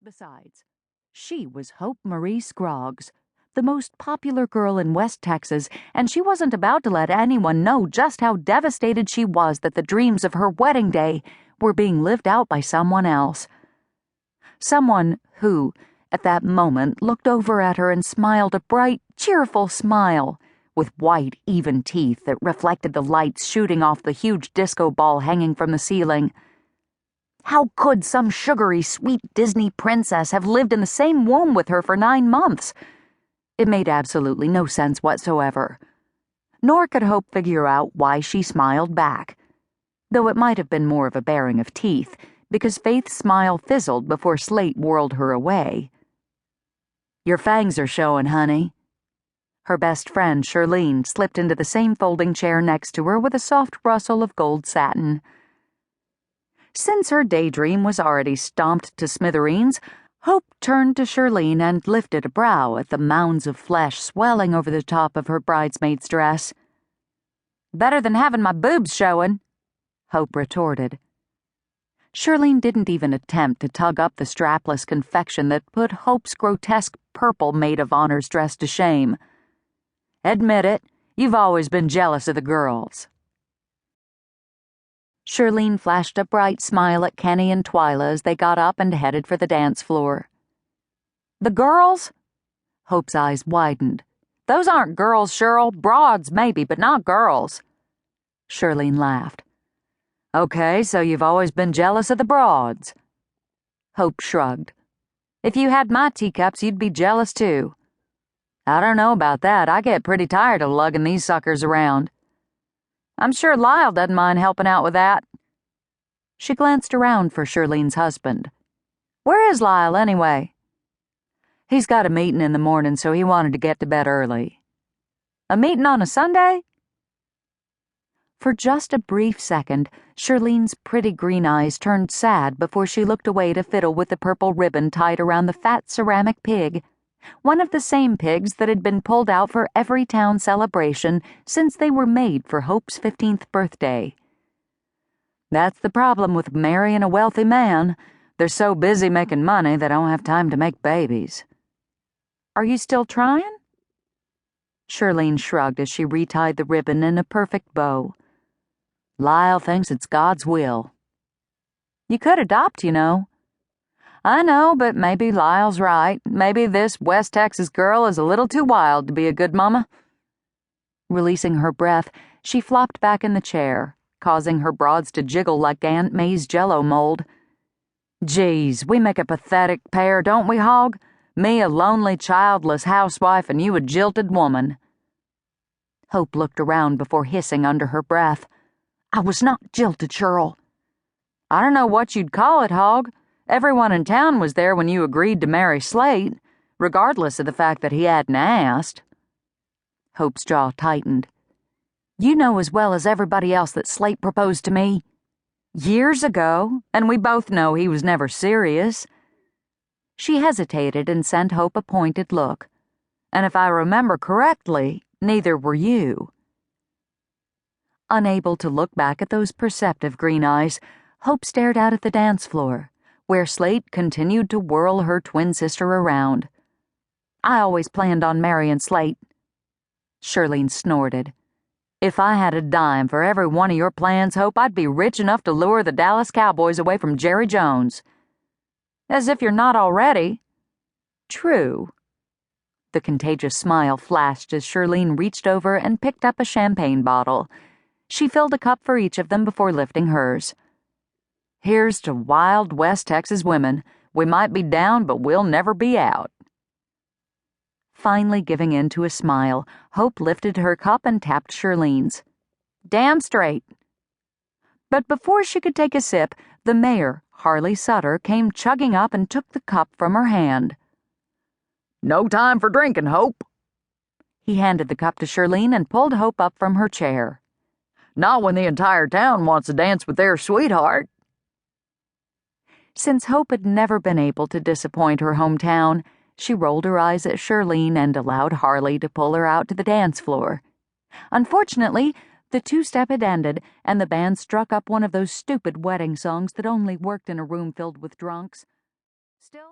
Besides, she was Hope Marie Scroggs, the most popular girl in West Texas, and she wasn't about to let anyone know just how devastated she was that the dreams of her wedding day were being lived out by someone else. Someone who, at that moment, looked over at her and smiled a bright, cheerful smile, with white, even teeth that reflected the lights shooting off the huge disco ball hanging from the ceiling. How could some sugary, sweet Disney princess have lived in the same womb with her for 9 months? It made absolutely no sense whatsoever. Nor could Hope figure out why she smiled back, though it might have been more of a baring of teeth, because Faith's smile fizzled before Slate whirled her away. "Your fangs are showing, honey." Her best friend, Shirlene, slipped into the same folding chair next to her with a soft rustle of gold satin. Since her daydream was already stomped to smithereens, Hope turned to Shirlene and lifted a brow at the mounds of flesh swelling over the top of her bridesmaid's dress. "Better than having my boobs showing," Hope retorted. Shirlene didn't even attempt to tug up the strapless confection that put Hope's grotesque purple maid of honor's dress to shame. "Admit it, you've always been jealous of the girls." Shirlene flashed a bright smile at Kenny and Twyla as they got up and headed for the dance floor. "The girls?" Hope's eyes widened. "Those aren't girls, Cheryl. Broads, maybe, but not girls." Shirlene laughed. "Okay, so you've always been jealous of the broads." Hope shrugged. "If you had my teacups, you'd be jealous too." "I don't know about that. I get pretty tired of lugging these suckers around." "I'm sure Lyle doesn't mind helping out with that." She glanced around for Shirlene's husband. "Where is Lyle, anyway?" "He's got a meeting in the morning, so he wanted to get to bed early." "A meeting on a Sunday?" For just a brief second, Shirlene's pretty green eyes turned sad before she looked away to fiddle with the purple ribbon tied around the fat ceramic pig, one of the same pigs that had been pulled out for every town celebration since they were made for Hope's 15th birthday. "That's the problem with marrying a wealthy man. They're so busy making money they don't have time to make babies." "Are you still trying?" Shirlene shrugged as she retied the ribbon in a perfect bow. "Lyle thinks it's God's will." "You could adopt, you know." "I know, but maybe Lyle's right. Maybe this West Texas girl is a little too wild to be a good mama." Releasing her breath, she flopped back in the chair, causing her broads to jiggle like Aunt May's Jell-O mold. "Geez, we make a pathetic pair, don't we, Hog? Me, a lonely, childless housewife, and you a jilted woman." Hope looked around before hissing under her breath. "I was not jilted, Cheryl." "I don't know what you'd call it, Hog. Everyone in town was there when you agreed to marry Slate, regardless of the fact that he hadn't asked." Hope's jaw tightened. "You know as well as everybody else that Slate proposed to me years ago, and we both know he was never serious." She hesitated and sent Hope a pointed look. "And if I remember correctly, neither were you." Unable to look back at those perceptive green eyes, Hope stared out at the dance floor, where Slate continued to whirl her twin sister around. "I always planned on marrying Slate." Shirlene snorted. "If I had a dime for every one of your plans, Hope, I'd be rich enough to lure the Dallas Cowboys away from Jerry Jones." "As if you're not already." "True." The contagious smile flashed as Shirlene reached over and picked up a champagne bottle. She filled a cup for each of them before lifting hers. "Here's to wild West Texas women. We might be down, but we'll never be out." Finally giving in to a smile, Hope lifted her cup and tapped Shirlene's. "Damn straight." But before she could take a sip, the mayor, Harley Sutter, came chugging up and took the cup from her hand. "No time for drinking, Hope." He handed the cup to Shirlene and pulled Hope up from her chair. "Not when the entire town wants to dance with their sweetheart." Since Hope had never been able to disappoint her hometown, she rolled her eyes at Shirlene and allowed Harley to pull her out to the dance floor. Unfortunately, the two-step had ended, and the band struck up one of those stupid wedding songs that only worked in a room filled with drunks. Still